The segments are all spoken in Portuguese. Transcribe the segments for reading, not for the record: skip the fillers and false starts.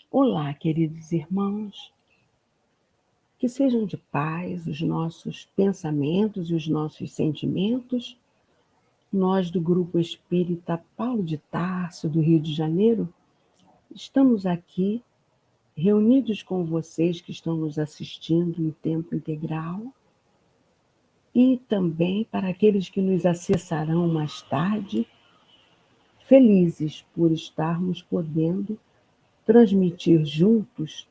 Olá, queridos irmãos, que sejam de paz os nossos pensamentos e os nossos sentimentos. Nós do Grupo Espírita Paulo de Tarso, do Rio de Janeiro, estamos aqui reunidos com vocês que estão nos assistindo em tempo integral e também para aqueles que nos acessarão mais tarde, felizes por estarmos podendo transmitir juntos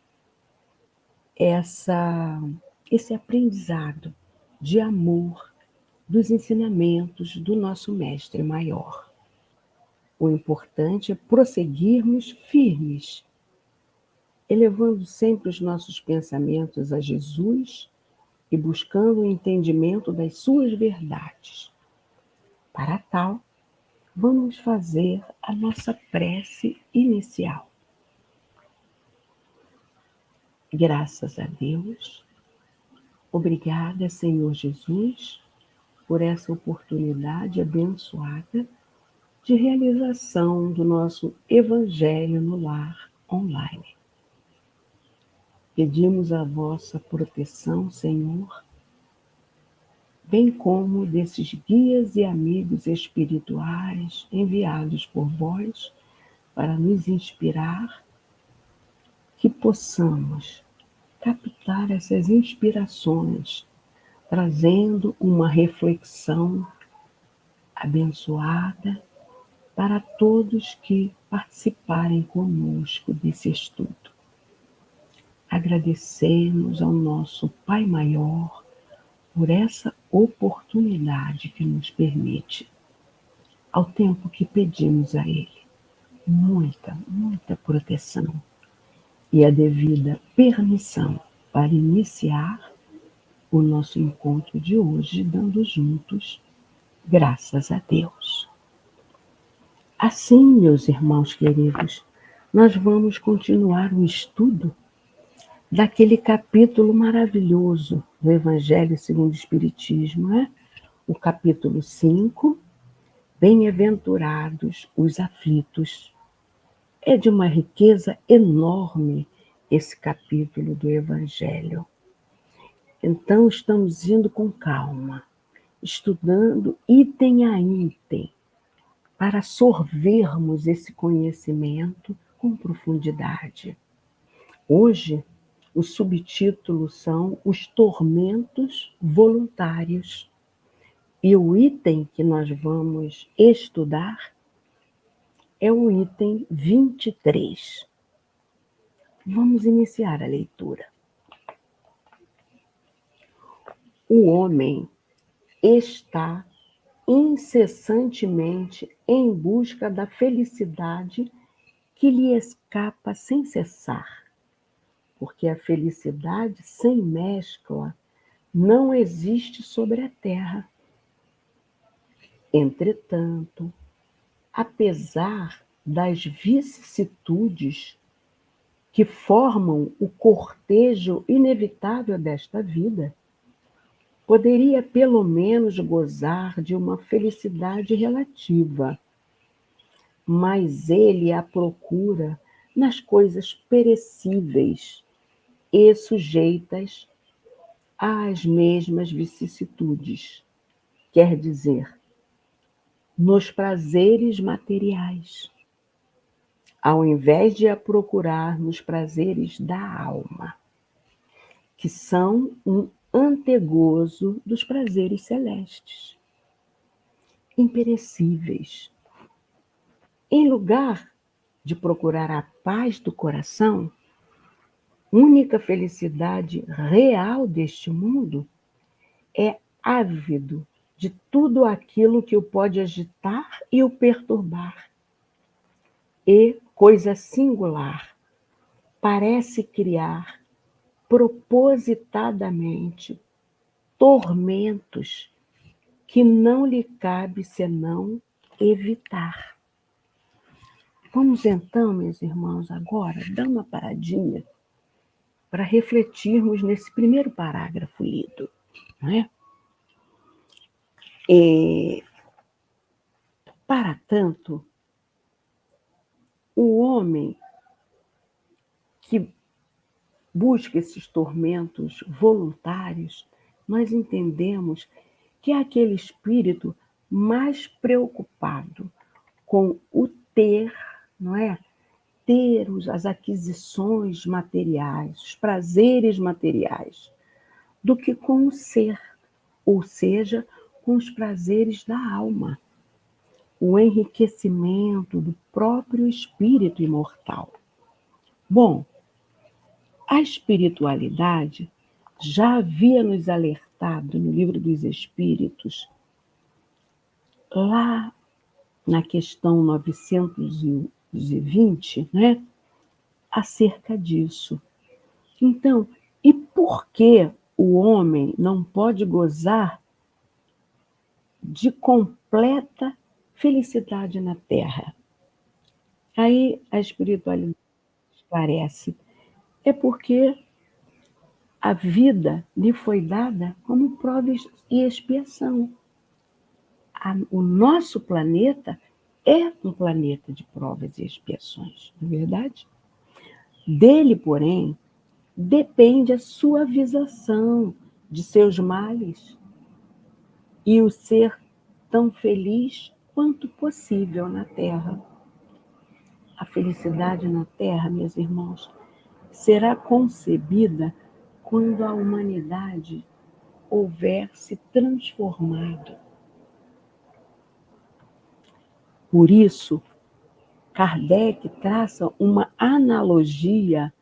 esse aprendizado de amor dos ensinamentos do nosso Mestre Maior. O importante é prosseguirmos firmes, elevando sempre os nossos pensamentos a Jesus e buscando o entendimento das suas verdades. Para tal, vamos fazer a nossa prece inicial. Graças a Deus, obrigada, Senhor Jesus, por essa oportunidade abençoada de realização do nosso Evangelho no Lar online. Pedimos a vossa proteção, Senhor, bem como desses guias e amigos espirituais enviados por vós para nos inspirar, que possamos captar essas inspirações, trazendo uma reflexão abençoada para todos que participarem conosco desse estudo. Agradecemos ao nosso Pai Maior por essa oportunidade que nos permite, ao tempo que pedimos a Ele, muita proteção e a devida permissão para iniciar o nosso encontro de hoje, dando juntos graças a Deus. Assim, meus irmãos queridos, nós vamos continuar o estudo daquele capítulo maravilhoso do Evangelho segundo o Espiritismo, o capítulo 5, Bem-aventurados os aflitos. É de uma riqueza enorme esse capítulo do Evangelho. Então, estamos indo com calma, estudando item a item, para sorvermos esse conhecimento com profundidade. Hoje, os subtítulos são Os Tormentos Voluntários. E o item que nós vamos estudar é o item 23. Vamos iniciar a leitura. O homem está incessantemente em busca da felicidade que lhe escapa sem cessar, porque a felicidade sem mescla não existe sobre a terra. Entretanto, apesar das vicissitudes que formam o cortejo inevitável desta vida, poderia pelo menos gozar de uma felicidade relativa, mas ele a procura nas coisas perecíveis e sujeitas às mesmas vicissitudes, quer dizer, nos prazeres materiais, ao invés de a procurar nos prazeres da alma, que são um antegozo dos prazeres celestes, imperecíveis. Em lugar de procurar a paz do coração, única felicidade real deste mundo, é ávido de tudo aquilo que o pode agitar e o perturbar. E, coisa singular, parece criar propositadamente tormentos que não lhe cabe senão evitar. Vamos então, meus irmãos, agora dar uma paradinha para refletirmos nesse primeiro parágrafo lido, não é? Para tanto, o homem que busca esses tormentos voluntários, nós entendemos que é aquele espírito mais preocupado com o ter, não é? Ter as aquisições materiais, os prazeres materiais, do que com o ser, ou seja, com os prazeres da alma, o enriquecimento do próprio espírito imortal. Bom, a espiritualidade já havia nos alertado no Livro dos Espíritos, lá na questão 920, né, acerca disso. Então, e por que o homem não pode gozar de completa felicidade na Terra? Aí a espiritualidade esclarece. É porque a vida lhe foi dada como prova e expiação. O nosso planeta é um planeta de provas e expiações, não é verdade? Dele, porém, depende a suavização de seus males e o ser tão feliz quanto possível na Terra. A felicidade na Terra, meus irmãos, será concebida quando a humanidade houver se transformado. Por isso, Kardec traça uma analogia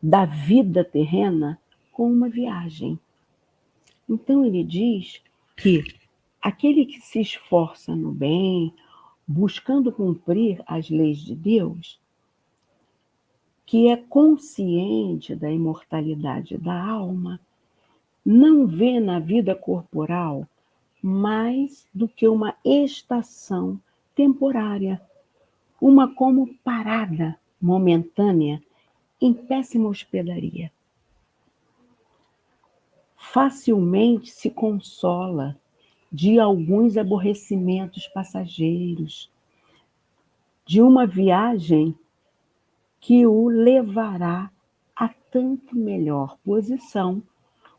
da vida terrena com uma viagem. Então, ele diz que aquele que se esforça no bem, buscando cumprir as leis de Deus, que é consciente da imortalidade da alma, não vê na vida corporal mais do que uma estação temporária, uma como parada momentânea em péssima hospedaria. Facilmente se consola de alguns aborrecimentos passageiros, de uma viagem que o levará a tanto melhor posição,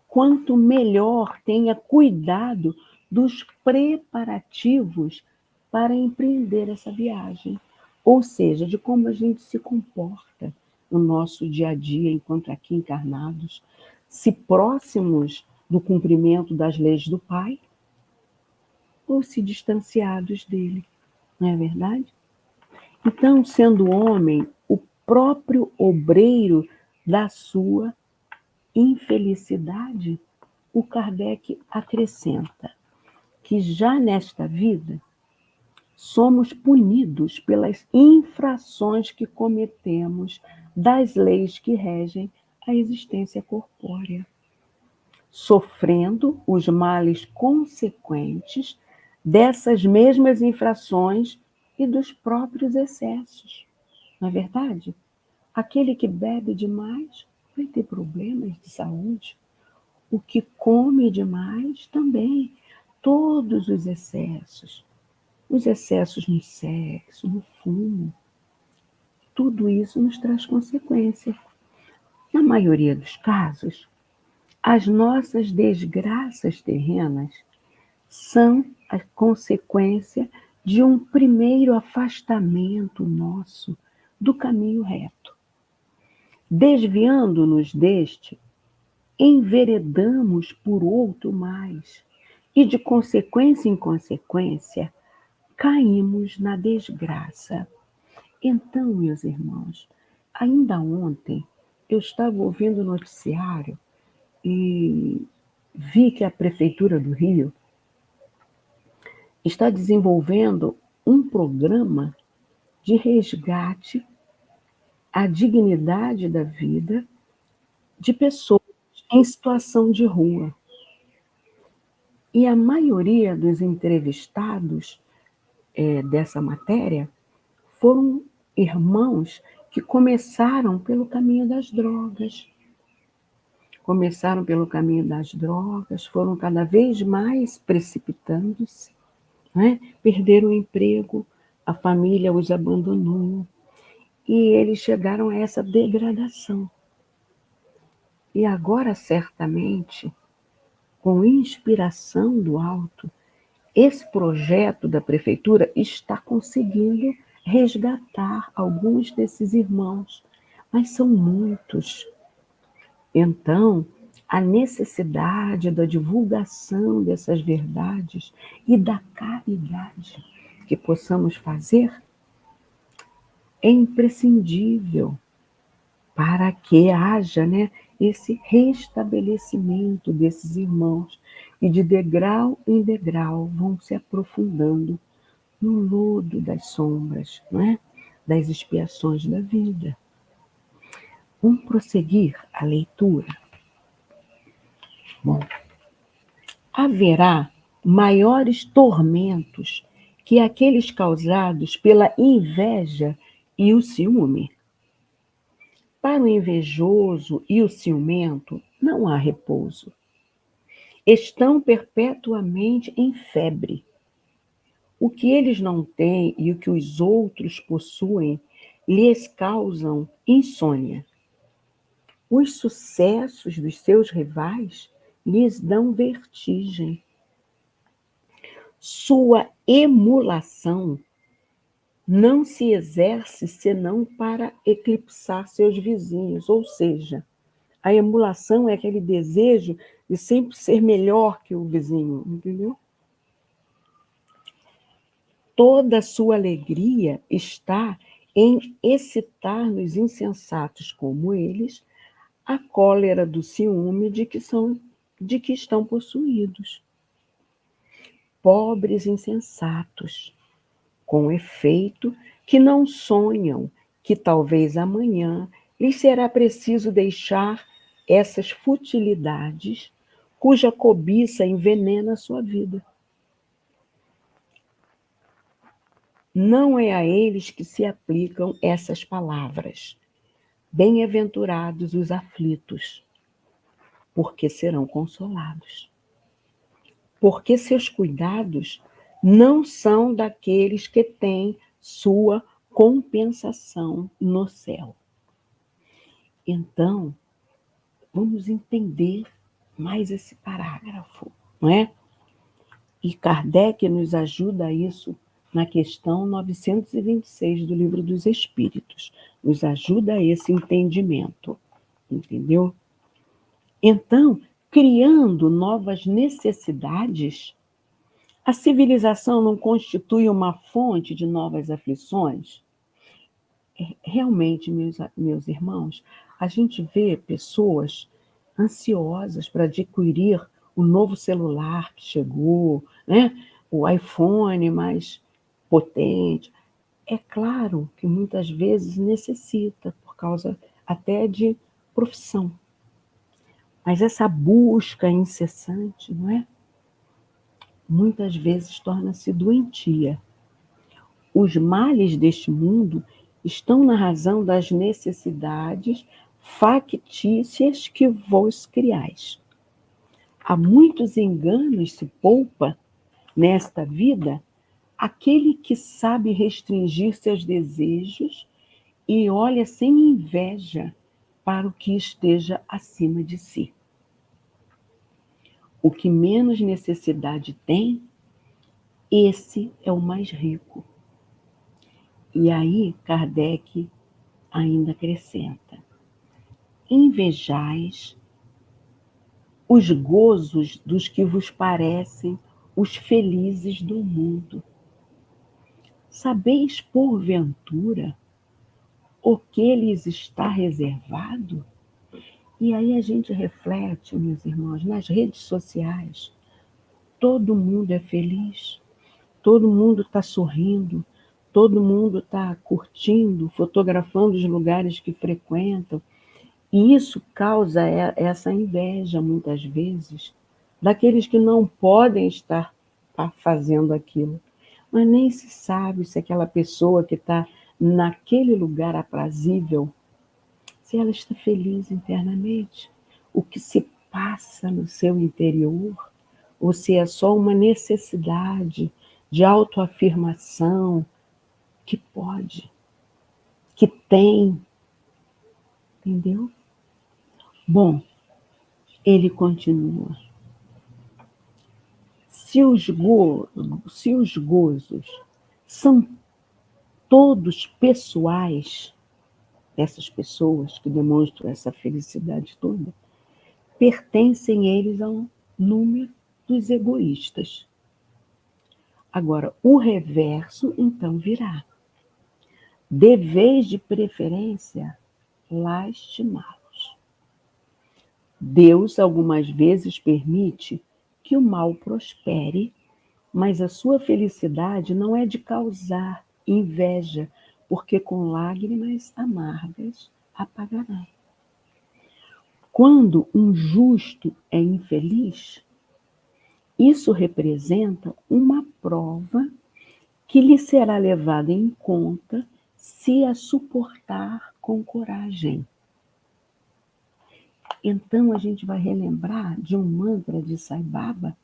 quanto melhor tenha cuidado dos preparativos para empreender essa viagem. Ou seja, de como a gente se comporta no nosso dia a dia, enquanto aqui encarnados, se próximos do cumprimento das leis do Pai, ou se distanciados dele, não é verdade? Então, sendo homem, o próprio obreiro da sua infelicidade, o Kardec acrescenta que já nesta vida somos punidos pelas infrações que cometemos das leis que regem a existência corpórea, sofrendo os males consequentes dessas mesmas infrações e dos próprios excessos. Não é verdade? Aquele que bebe demais vai ter problemas de saúde. O que come demais também. Todos os excessos no sexo, no fumo, tudo isso nos traz consequências. Na maioria dos casos, as nossas desgraças terrenas são a consequência de um primeiro afastamento nosso do caminho reto. Desviando-nos deste, enveredamos por outro mais, e de consequência em consequência, caímos na desgraça. Então, meus irmãos, ainda ontem eu estava ouvindo o noticiário e vi que a Prefeitura do Rio está desenvolvendo um programa de resgate à dignidade da vida de pessoas em situação de rua. E a maioria dos entrevistados dessa matéria foram irmãos que começaram pelo caminho das drogas. começaram pelo caminho das drogas, foram cada vez mais precipitando-se, né? Perderam o emprego, a família os abandonou, e eles chegaram a essa degradação. E agora, certamente, com inspiração do alto, esse projeto da prefeitura está conseguindo resgatar alguns desses irmãos, mas são muitos. Então, a necessidade da divulgação dessas verdades e da caridade que possamos fazer é imprescindível para que haja, né, esse restabelecimento desses irmãos e de degrau em degrau vão se aprofundando no lodo das sombras, não é? Das expiações da vida. Vamos prosseguir a leitura. Bom, haverá maiores tormentos que aqueles causados pela inveja e o ciúme? Para o invejoso e o ciumento não há repouso. Estão perpetuamente em febre. O que eles não têm e o que os outros possuem lhes causam insônia. Os sucessos dos seus rivais lhes dão vertigem. Sua emulação não se exerce senão para eclipsar seus vizinhos, ou seja, a emulação é aquele desejo de sempre ser melhor que o vizinho, entendeu? Toda a sua alegria está em excitar nos insensatos como eles a cólera do ciúme de que estão possuídos. Pobres insensatos, com efeito que não sonham que talvez amanhã lhes será preciso deixar essas futilidades cuja cobiça envenena a sua vida. Não é a eles que se aplicam essas palavras. Bem-aventurados os aflitos, porque serão consolados. Porque seus cuidados não são daqueles que têm sua compensação no céu. Então, vamos entender mais esse parágrafo, não é? E Kardec nos ajuda a isso na questão 926 do Livro dos Espíritos. Nos ajuda a esse entendimento, entendeu? Então, criando novas necessidades, a civilização não constitui uma fonte de novas aflições? Realmente, meus irmãos, a gente vê pessoas ansiosas para adquirir o novo celular que chegou, né? O iPhone mais potente. É claro que muitas vezes necessita, por causa até de profissão. Mas essa busca incessante, não é? Muitas vezes torna-se doentia. Os males deste mundo estão na razão das necessidades factícias que vos criais. Há muitos enganos se poupa nesta vida aquele que sabe restringir seus desejos e olha sem inveja para o que esteja acima de si. O que menos necessidade tem, esse é o mais rico. E aí, Kardec ainda acrescenta: invejais os gozos dos que vos parecem os felizes do mundo. Sabeis, porventura, o que lhes está reservado? E aí a gente reflete, meus irmãos, nas redes sociais. Todo mundo é feliz, todo mundo está sorrindo, todo mundo está curtindo, fotografando os lugares que frequentam. E isso causa essa inveja, muitas vezes, daqueles que não podem estar fazendo aquilo. Mas nem se sabe se aquela pessoa que está naquele lugar aprazível, se ela está feliz internamente, o que se passa no seu interior, ou se é só uma necessidade de autoafirmação que pode, que tem, entendeu? Bom, ele continua. Se os gozos são todos pessoais, essas pessoas que demonstram essa felicidade toda, pertencem eles ao número dos egoístas. Agora, o reverso, então, virá. Deveis de preferência lastimá-los. Deus algumas vezes permite que o mal prospere, mas a sua felicidade não é de causar inveja, porque com lágrimas amargas apagará. Quando um justo é infeliz, isso representa uma prova que lhe será levada em conta se a suportar com coragem. Então a gente vai relembrar de um mantra de Sai Baba,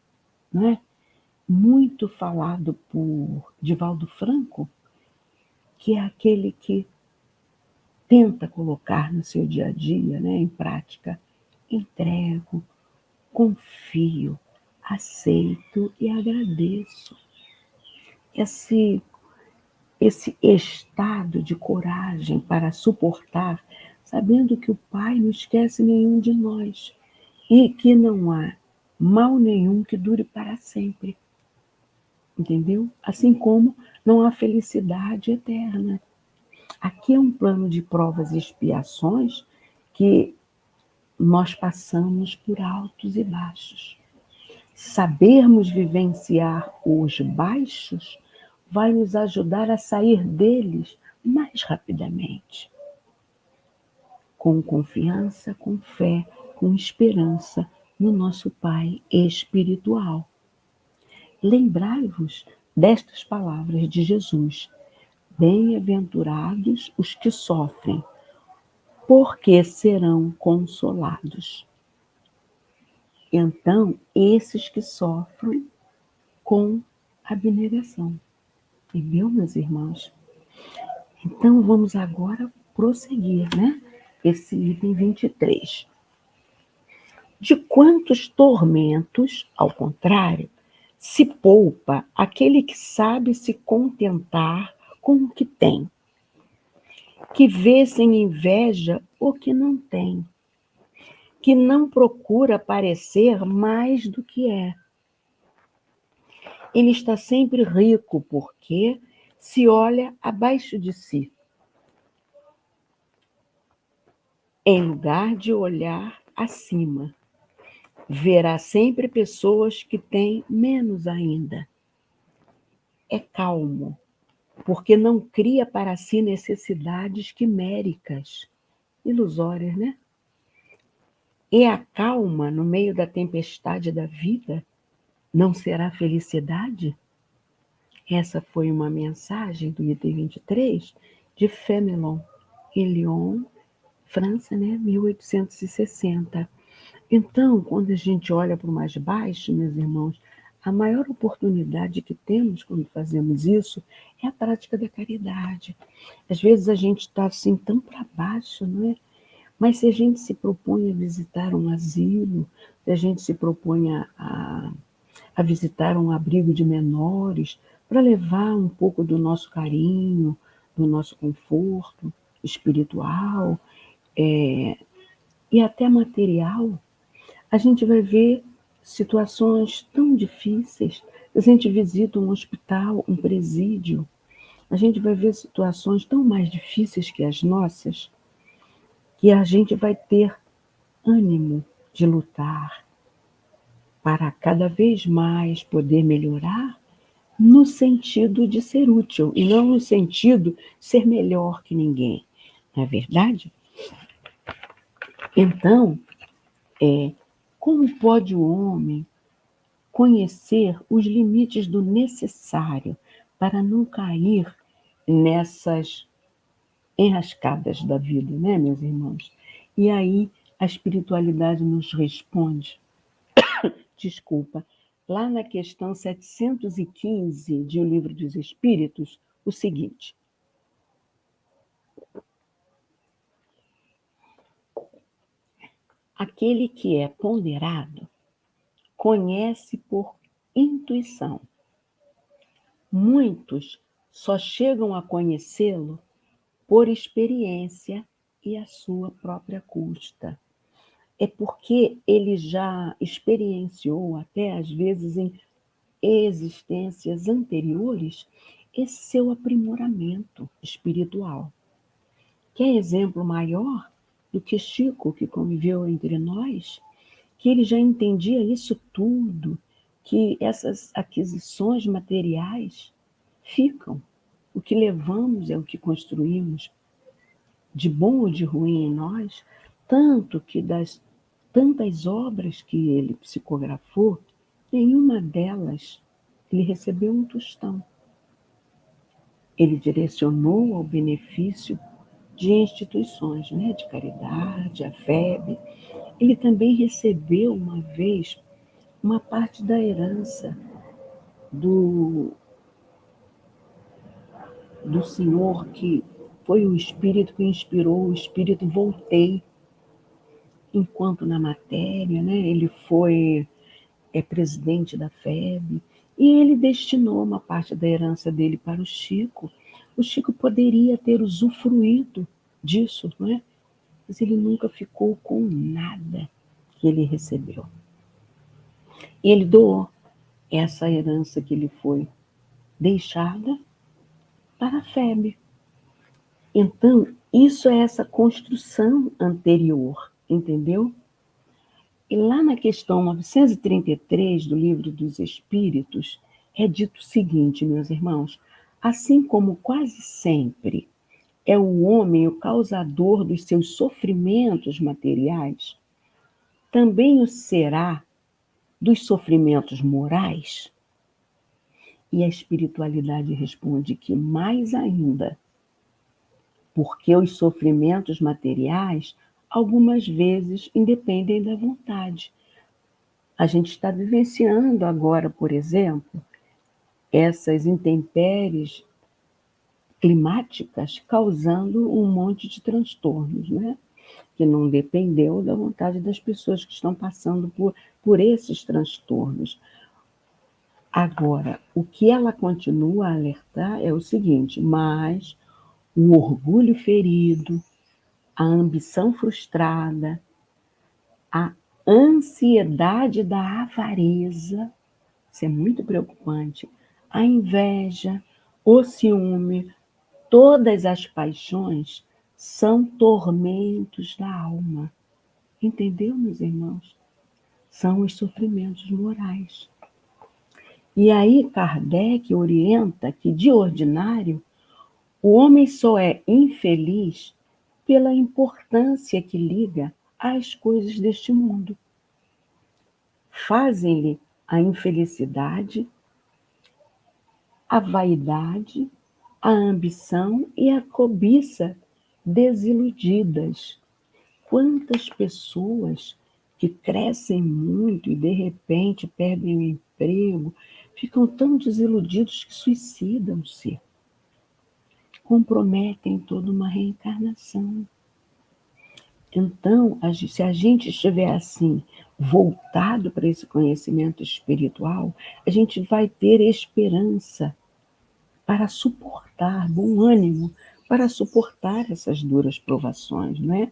né? Muito falado por Divaldo Franco, que é aquele que tenta colocar no seu dia a dia, né, em prática. Entrego, confio, aceito e agradeço. Esse estado de coragem para suportar, sabendo que o Pai não esquece nenhum de nós e que não há mal nenhum que dure para sempre. Entendeu? Assim como não há felicidade eterna. Aqui é um plano de provas e expiações que nós passamos por altos e baixos. Sabermos vivenciar os baixos vai nos ajudar a sair deles mais rapidamente. Com confiança, com fé, com esperança no nosso Pai espiritual. Lembrai-vos destas palavras de Jesus. Bem-aventurados os que sofrem, porque serão consolados. Então, esses que sofrem com abnegação. Entendeu, meus irmãos? Então, vamos agora prosseguir, né? Esse item 23. De quantos tormentos, ao contrário, se poupa aquele que sabe se contentar com o que tem, que vê sem inveja o que não tem, que não procura parecer mais do que é. Ele está sempre rico porque se olha abaixo de si, em lugar de olhar acima. Verá sempre pessoas que têm menos ainda. É calmo, porque não cria para si necessidades quiméricas, ilusórias, né? E a calma no meio da tempestade da vida não será felicidade? Essa foi uma mensagem do item 23 de Fénelon, em Lyon, França, né, 1860. Então, quando a gente olha para o mais baixo, meus irmãos, a maior oportunidade que temos quando fazemos isso é a prática da caridade. Às vezes a gente está assim tão para baixo, não é? Mas se a gente se propõe a visitar um asilo, se a gente se propõe a visitar um abrigo de menores, para levar um pouco do nosso carinho, do nosso conforto espiritual, e até material, a gente vai ver situações tão difíceis. A gente visita um hospital, um presídio, a gente vai ver situações tão mais difíceis que as nossas, que a gente vai ter ânimo de lutar para cada vez mais poder melhorar no sentido de ser útil e não no sentido de ser melhor que ninguém. Não é verdade? Então, como pode o homem conhecer os limites do necessário para não cair nessas enrascadas da vida, né, meus irmãos? E aí a espiritualidade nos responde, desculpa, lá na questão 715 de O Livro dos Espíritos, o seguinte: aquele que é ponderado conhece por intuição. Muitos só chegam a conhecê-lo por experiência e à sua própria custa. É porque ele já experienciou, até às vezes em existências anteriores, esse seu aprimoramento espiritual. Quer exemplo maior do que Chico, que conviveu entre nós, que ele já entendia isso tudo, que essas aquisições materiais ficam. O que levamos é o que construímos, de bom ou de ruim em nós, tanto que das tantas obras que ele psicografou, nenhuma delas ele recebeu um tostão. Ele direcionou ao benefício de instituições, né, de caridade, a FEB. Ele também recebeu uma vez uma parte da herança do senhor que foi o espírito que inspirou o espírito Voltei, enquanto na matéria, né, ele foi presidente da FEB, e ele destinou uma parte da herança dele para o Chico. O Chico poderia ter usufruído disso, não é? Mas ele nunca ficou com nada que ele recebeu. E ele doou essa herança que lhe foi deixada para a FEB. Então, isso é essa construção anterior, entendeu? E lá na questão 933 do Livro dos Espíritos, é dito o seguinte, meus irmãos: assim como quase sempre é o homem o causador dos seus sofrimentos materiais, também o será dos sofrimentos morais. E a espiritualidade responde que mais ainda, porque os sofrimentos materiais algumas vezes independem da vontade. A gente está vivenciando agora, por exemplo, essas intempéries climáticas causando um monte de transtornos, né? Que não dependeu da vontade das pessoas que estão passando por esses transtornos. Agora, o que ela continua a alertar é o seguinte: mas o orgulho ferido, a ambição frustrada, a ansiedade da avareza, isso é muito preocupante, a inveja, o ciúme, todas as paixões são tormentos da alma. Entendeu, meus irmãos? São os sofrimentos morais. E aí Kardec orienta que, de ordinário, o homem só é infeliz pela importância que liga às coisas deste mundo. Fazem-lhe a infelicidade, a vaidade, a ambição e a cobiça desiludidas. Quantas pessoas que crescem muito e de repente perdem o emprego, ficam tão desiludidos que suicidam-se, comprometem toda uma reencarnação. Então, se a gente estiver assim, voltado para esse conhecimento espiritual, a gente vai ter esperança para suportar, bom ânimo, para suportar essas duras provações, não é?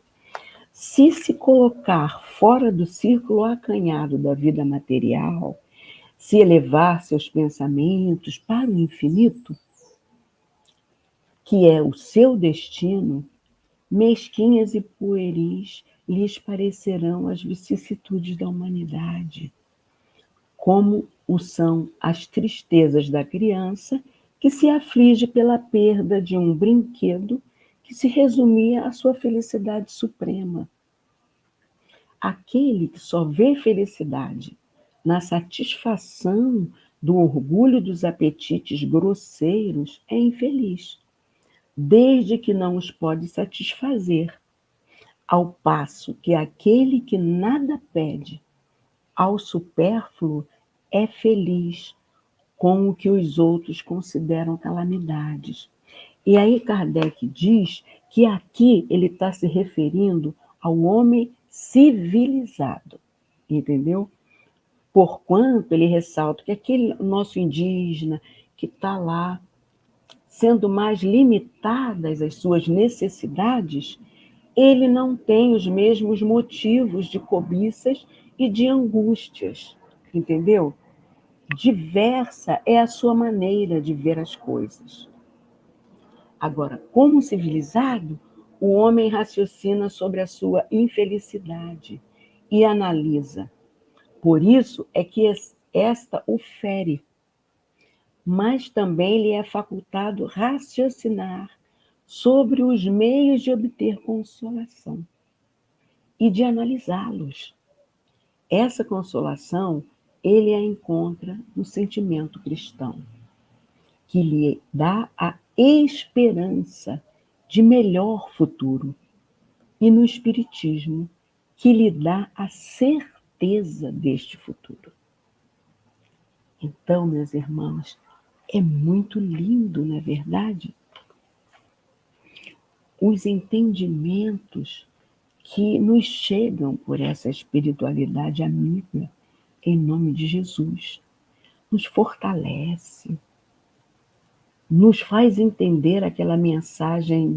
Se colocar fora do círculo acanhado da vida material, se elevar seus pensamentos para o infinito, que é o seu destino, mesquinhas e pueris lhes parecerão as vicissitudes da humanidade, como o são as tristezas da criança que se aflige pela perda de um brinquedo que se resumia à sua felicidade suprema. Aquele que só vê felicidade na satisfação do orgulho dos apetites grosseiros é infeliz, desde que não os pode satisfazer, ao passo que aquele que nada pede ao supérfluo é feliz com o que os outros consideram calamidades. E aí Kardec diz que aqui ele está se referindo ao homem civilizado, entendeu? Porquanto ele ressalta que aquele nosso indígena que está lá, sendo mais limitadas as suas necessidades, ele não tem os mesmos motivos de cobiças e de angústias, entendeu? Diversa é a sua maneira de ver as coisas. Agora, como civilizado, o homem raciocina sobre a sua infelicidade e analisa. Por isso é que esta o fere, mas também lhe é facultado raciocinar sobre os meios de obter consolação e de analisá-los. Essa consolação ele a encontra no sentimento cristão, que lhe dá a esperança de melhor futuro, e no espiritismo, que lhe dá a certeza deste futuro. Então, meus irmãos, é muito lindo, não é verdade? Os entendimentos que nos chegam por essa espiritualidade amiga, em nome de Jesus, nos fortalece, nos faz entender aquela mensagem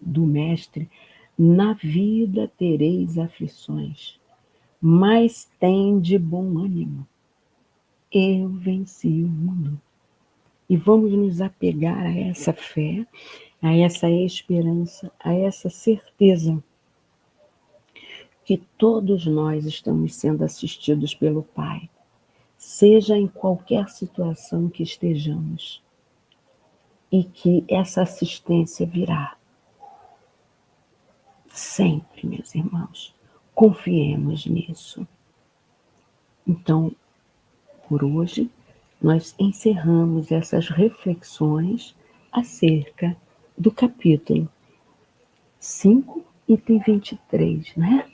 do Mestre: na vida tereis aflições, mas tende bom ânimo, eu venci o mundo. E vamos nos apegar a essa fé, a essa esperança, a essa certeza que todos nós estamos sendo assistidos pelo Pai, seja em qualquer situação que estejamos, e que essa assistência virá. Sempre, meus irmãos, confiemos nisso. Então, por hoje, nós encerramos essas reflexões acerca do capítulo 5, item 23, né?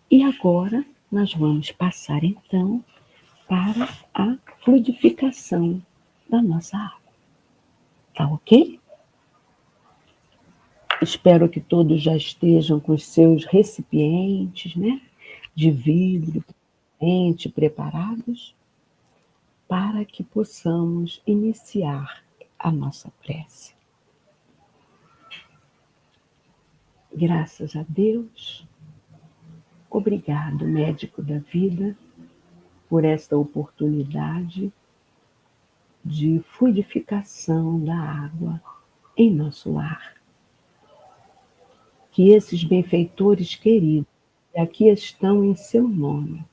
E agora nós vamos passar, então, para a fluidificação da nossa água. Tá ok? Espero que todos já estejam com os seus recipientes, né, de vidro, preparados, para que possamos iniciar a nossa prece. Graças a Deus, obrigado, médico da vida, por esta oportunidade de fluidificação da água em nosso lar. Que esses benfeitores queridos, que aqui estão em seu nome,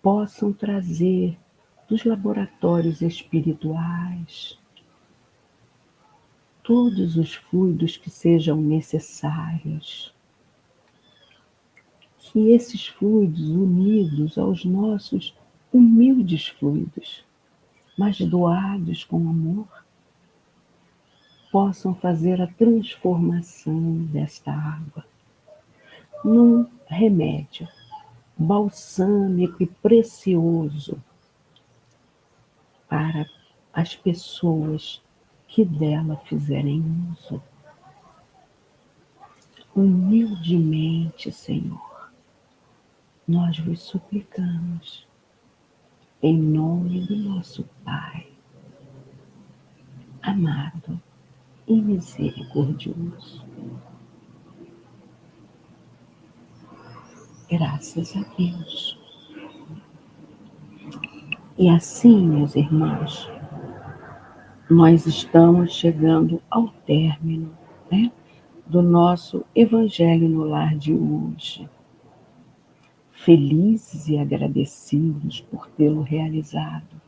possam trazer dos laboratórios espirituais todos os fluidos que sejam necessários. Que esses fluidos, unidos aos nossos humildes fluidos, mas doados com amor, possam fazer a transformação desta água num remédio balsâmico e precioso para as pessoas que dela fizerem uso. Humildemente, Senhor, nós vos suplicamos, em nome do nosso Pai, amado e misericordioso. Graças a Deus. E assim, meus irmãos, nós estamos chegando ao término, né, do nosso Evangelho no Lar de hoje. Felizes e agradecidos por tê-lo realizado,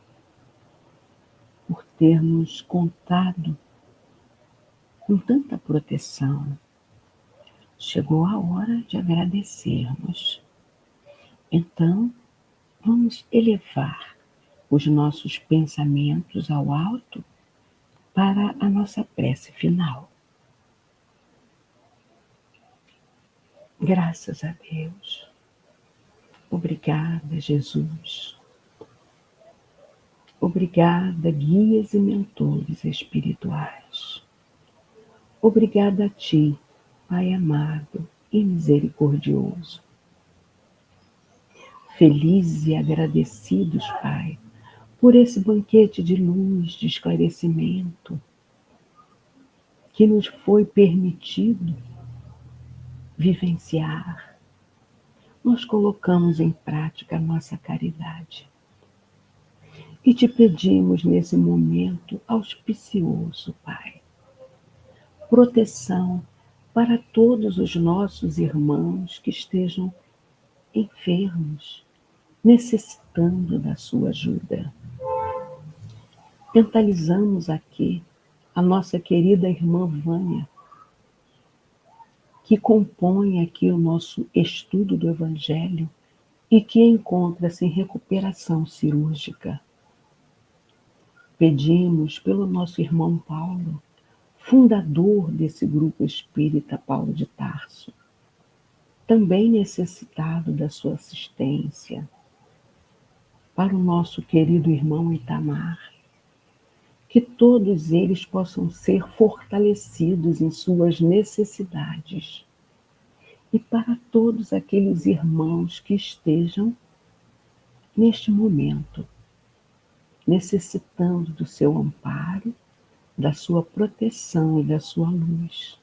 por termos contado com tanta proteção. Chegou a hora de agradecermos. Então, vamos elevar os nossos pensamentos ao alto para a nossa prece final. Graças a Deus. Obrigada, Jesus. Obrigada, guias e mentores espirituais. Obrigada a Ti, Pai amado e misericordioso. Felizes e agradecidos, Pai, por esse banquete de luz, de esclarecimento, que nos foi permitido vivenciar. Nós colocamos em prática a nossa caridade. E te pedimos nesse momento auspicioso, Pai, proteção para todos os nossos irmãos que estejam enfermos, necessitando da sua ajuda. Mentalizamos aqui a nossa querida irmã Vânia, que compõe aqui o nosso estudo do Evangelho e que encontra-se em recuperação cirúrgica. Pedimos pelo nosso irmão Paulo, fundador desse grupo espírita Paulo de Tarso, também necessitado da sua assistência, para o nosso querido irmão Itamar, que todos eles possam ser fortalecidos em suas necessidades, e para todos aqueles irmãos que estejam, neste momento, necessitando do seu amparo, da sua proteção e da sua luz.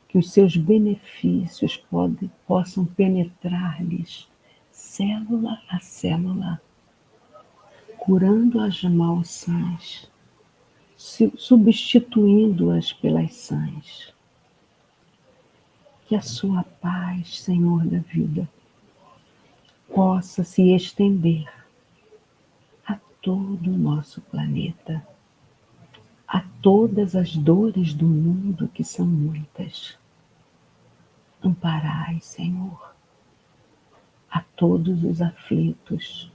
Que os seus benefícios possam penetrar-lhes célula a célula, curando as malsãs, substituindo-as pelas sãs. Que a sua paz, Senhor da vida, possa se estender a todo o nosso planeta, a todas as dores do mundo, que são muitas. Amparai, Senhor, a todos os aflitos.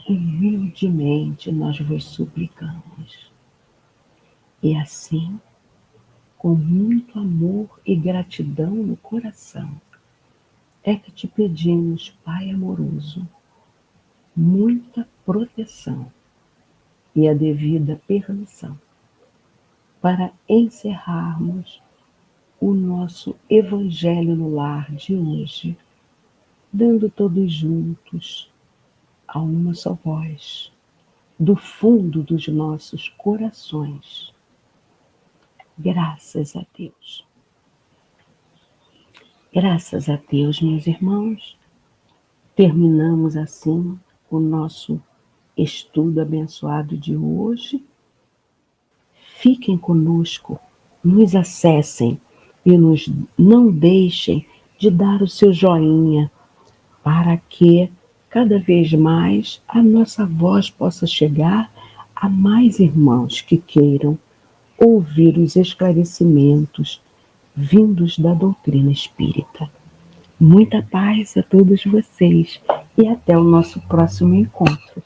Humildemente nós vos suplicamos. E assim, com muito amor e gratidão no coração, é que te pedimos, Pai amoroso, muita proteção e a devida permissão para encerrarmos o nosso Evangelho no Lar de hoje, dando todos juntos a uma só voz, do fundo dos nossos corações. Graças a Deus. Graças a Deus, meus irmãos, terminamos assim o nosso estudo abençoado de hoje. Fiquem conosco, nos acessem e não deixem de dar o seu joinha para que cada vez mais a nossa voz possa chegar a mais irmãos que queiram ouvir os esclarecimentos vindos da doutrina espírita. Muita paz a todos vocês e até o nosso próximo encontro.